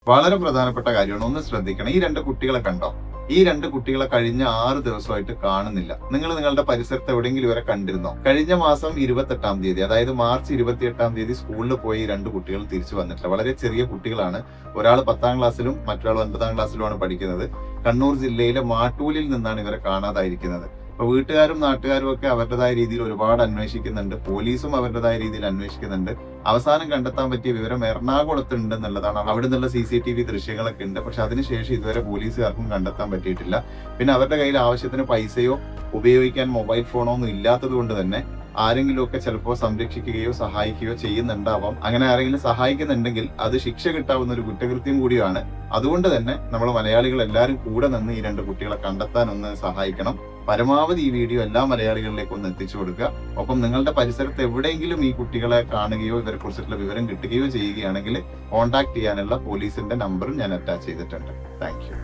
വളരെ പ്രധാനപ്പെട്ട കാര്യമാണ്. ഒന്ന് ശ്രദ്ധിക്കണം. ഈ 2 കുട്ടികളെ കണ്ടോ? ഈ 2 കുട്ടികളെ കഴിഞ്ഞ 6 ദിവസമായിട്ട് കാണുന്നില്ല. നിങ്ങൾ നിങ്ങളുടെ പരിസരത്ത് എവിടെയെങ്കിലും ഇവരെ കണ്ടിരുന്നോ? കഴിഞ്ഞ മാസം 28-ാം തീയതി, അതായത് മാർച്ച് 28-ാം തീയതി സ്കൂളിൽ പോയി 2 കുട്ടികൾ തിരിച്ചു വന്നിട്ടില്ല. വളരെ ചെറിയ കുട്ടികളാണ്. ഒരാൾ 10ാം ക്ലാസ്സിലും മറ്റൊരാൾ 9ാം ക്ലാസ്സിലുമാണ് പഠിക്കുന്നത്. കണ്ണൂർ ജില്ലയിലെ മാട്ടൂലിൽ നിന്നാണ് ഇവരെ കാണാതായിരിക്കുന്നത്. അപ്പൊ വീട്ടുകാരും നാട്ടുകാരും ഒക്കെ അവരുടേതായ രീതിയിൽ ഒരുപാട് അന്വേഷിക്കുന്നുണ്ട്. പോലീസും അവരുടേതായ രീതിയിൽ അന്വേഷിക്കുന്നുണ്ട്. അവസാനം കണ്ടെത്താൻ പറ്റിയ വിവരം എറണാകുളത്ത് ഉണ്ട് എന്നുള്ളതാണ്. അവിടെ നിന്നുള്ള CCTV ദൃശ്യങ്ങളൊക്കെ ഉണ്ട്. പക്ഷെ അതിനുശേഷം ഇതുവരെ പോലീസുകാർക്കും കണ്ടെത്താൻ പറ്റിയിട്ടില്ല. പിന്നെ അവരുടെ കയ്യിൽ ആവശ്യത്തിന് പൈസയോ ഉപയോഗിക്കാൻ മൊബൈൽ ഫോണോ ഒന്നും ഇല്ലാത്തത് കൊണ്ട് തന്നെ ആരെങ്കിലുമൊക്കെ ചിലപ്പോൾ സംരക്ഷിക്കുകയോ സഹായിക്കുകയോ ചെയ്യുന്നുണ്ടാവാം. അങ്ങനെ ആരെങ്കിലും സഹായിക്കുന്നുണ്ടെങ്കിൽ അത് ശിക്ഷ കിട്ടാവുന്ന ഒരു കുറ്റകൃത്യം കൂടിയാണ്. അതുകൊണ്ട് തന്നെ നമ്മൾ മലയാളികൾ എല്ലാവരും കൂടെ നിന്ന് ഈ 2 കുട്ടികളെ കണ്ടെത്താൻ ഒന്ന് സഹായിക്കണം. പരമാവധി ഈ വീഡിയോ എല്ലാ മലയാളികളിലേക്കും ഒന്ന് എത്തിച്ചു കൊടുക്കുക. ഒപ്പം നിങ്ങളുടെ പരിസരത്ത് എവിടെയെങ്കിലും ഈ കുട്ടികളെ കാണുകയോ ഇവരെ കുറിച്ചിട്ടുള്ള വിവരം കിട്ടുകയോ ചെയ്യുകയാണെങ്കിൽ കോൺടാക്ട് ചെയ്യാനുള്ള പോലീസിന്റെ നമ്പറും ഞാൻ അറ്റാച്ച് ചെയ്തിട്ടുണ്ട്. Thank you.